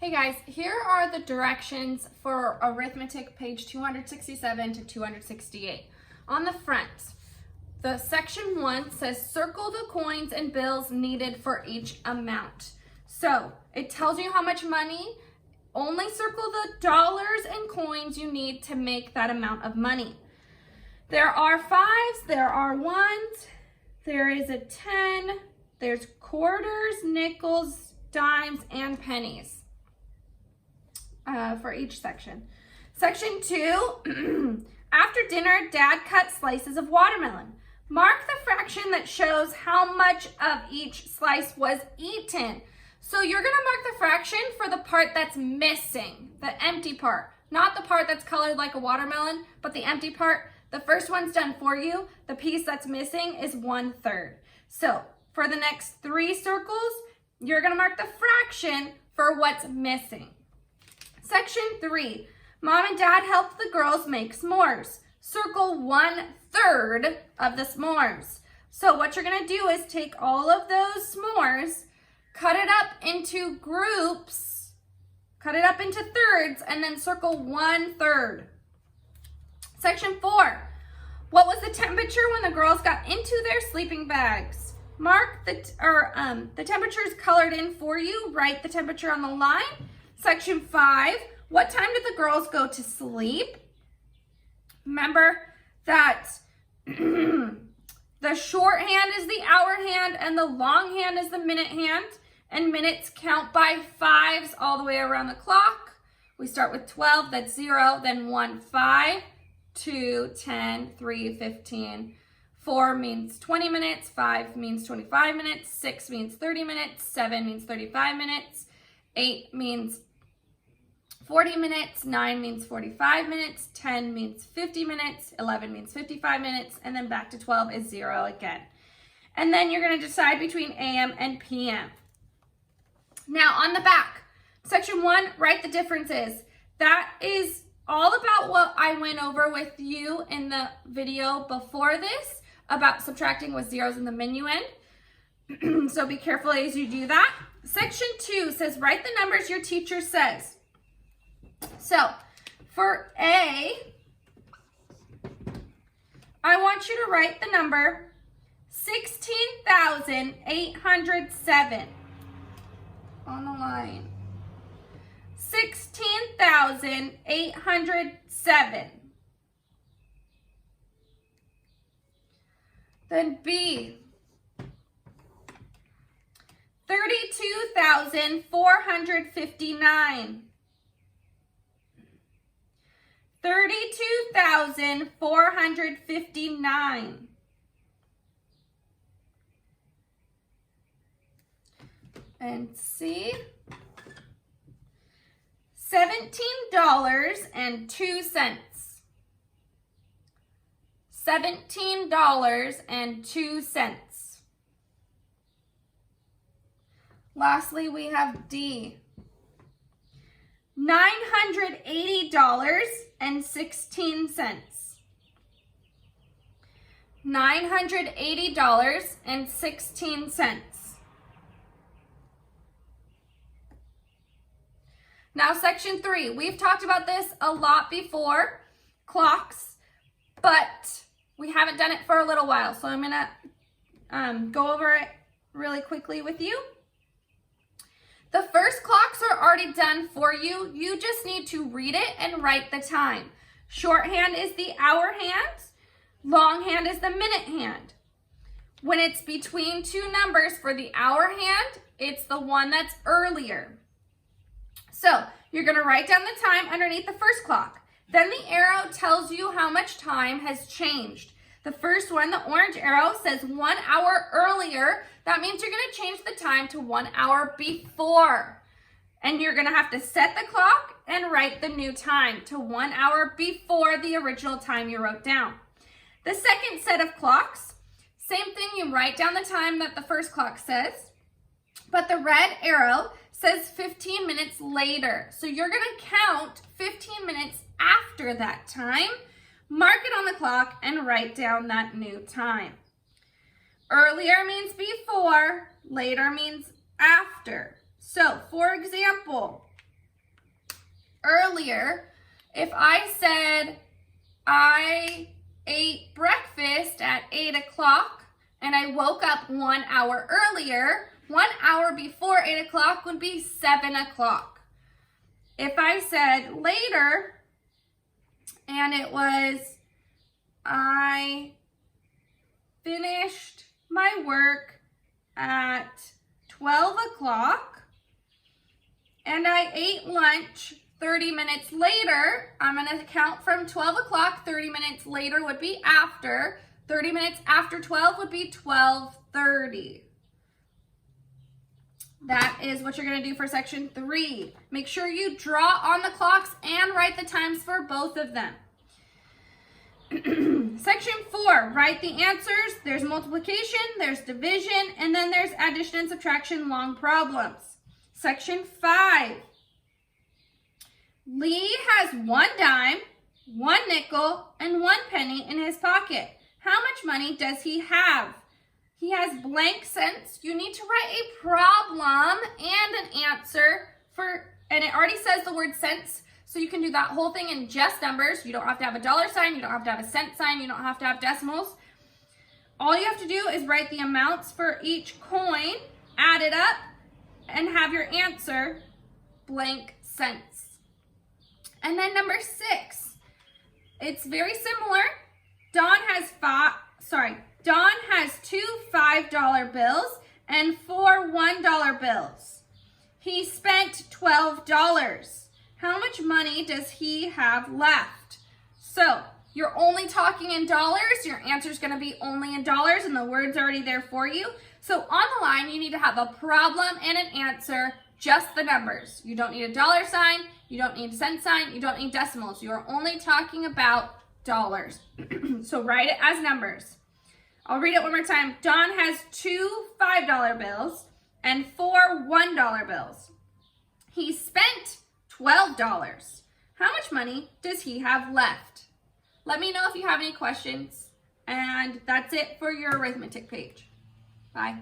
Hey guys, here are the directions for arithmetic page 267 to 268. On the front, the section 1 says circle the coins and bills needed for each amount. So it tells you how much money. Only circle the dollars and coins you need to make that amount of money. There are fives, there are ones, there is a 10, there's quarters, nickels, dimes, and pennies. For each section. Section 2, after dinner, Dad cut slices of watermelon. Mark the fraction that shows how much of each slice was eaten. So you're going to mark the fraction for the part that's missing, the empty part, not the part that's colored like a watermelon, but the empty part. The first one's done for you. The piece that's missing is 1/3. So for the next 3 circles, you're going to mark the fraction for what's missing. Section 3, Mom and Dad helped the girls make s'mores. Circle 1/3 of the s'mores. So what you're gonna do is take all of those s'mores, cut it up into groups, cut it up into thirds, and then circle 1/3. Section 4, what was the temperature when the girls got into their sleeping bags? Mark the temperatures colored in for you, write the temperature on the line. Section 5, what time did the girls go to sleep? Remember that the shorthand is the hour hand and the longhand is the minute hand, and minutes count by 5s all the way around the clock. We start with 12, that's 0, then 1, 5, 2, 10, 3, 15. 4 means 20 minutes, 5 means 25 minutes, 6 means 30 minutes, 7 means 35 minutes, 8 means 40 minutes, 9 means 45 minutes, 10 means 50 minutes, 11 means 55 minutes, and then back to 12 is 0 again. And then you're going to decide between AM and PM. Now on the back, section 1, write the differences. That is all about what I went over with you in the video before this about subtracting with zeros in the minuend. So be careful as you do that. Section 2 says write the numbers your teacher says. So for A, I want you to write the number 16,807 on the line. 16,807. Then B, 32,459. 32,459. And C, $17.02. $17.02. Lastly, we have D, $980.16. $980.16. Now section 3, we've talked about this a lot before, clocks, but we haven't done it for a little while. So I'm gonna go over it really quickly with you. The first clocks are already done for you. You just need to read it and write the time. Shorthand is the hour hand. Longhand is the minute hand. When it's between 2 numbers for the hour hand, it's the one that's earlier. So you're going to write down the time underneath the first clock. Then the arrow tells you how much time has changed. The first one, the orange arrow, says 1 hour earlier. That means you're going to change the time to 1 hour before. And you're going to have to set the clock and write the new time to 1 hour before the original time you wrote down. The second set of clocks, same thing, you write down the time that the first clock says, but the red arrow says 15 minutes later. So you're going to count 15 minutes after that time, mark it on the clock, and write down that new time. Earlier means before, later means after. So, for example, earlier, if I said I ate breakfast at 8 o'clock and I woke up 1 hour earlier, 1 hour before 8 o'clock would be 7 o'clock. If I said later and it was I finished my work at 12 o'clock and I ate lunch 30 minutes later, I'm going to count from 12 o'clock. 30 minutes later would be after. 30 minutes after 12 would be 12:30. That is what you're going to do for section 3. Make sure you draw on the clocks and write the times for both of them. Section 4, write the answers. There's multiplication, there's division, and then there's addition and subtraction long problems. Section 5. Lee has 1 dime, 1 nickel, and 1 penny in his pocket. How much money does he have? He has blank cents. You need to write a problem and an answer and it already says the word cents, so you can do that whole thing in just numbers. You don't have to have a dollar sign. You don't have to have a cent sign. You don't have to have decimals. All you have to do is write the amounts for each coin, add it up, and have your answer blank cents. And then number 6, it's very similar. Don has 2 $5 bills and 4 $1 bills. He spent $12. How much money does he have left? So you're only talking in dollars. Your answer is going to be only in dollars, and the word's already there for you. So on the line, you need to have a problem and an answer, just the numbers. You don't need a dollar sign. You don't need a cent sign. You don't need decimals. You are only talking about dollars. So write it as numbers. I'll read it one more time. Don has 2 $5 bills and 4 $1 bills. He spent $12. How much money does he have left? Let me know if you have any questions. And that's it for your arithmetic page. Bye.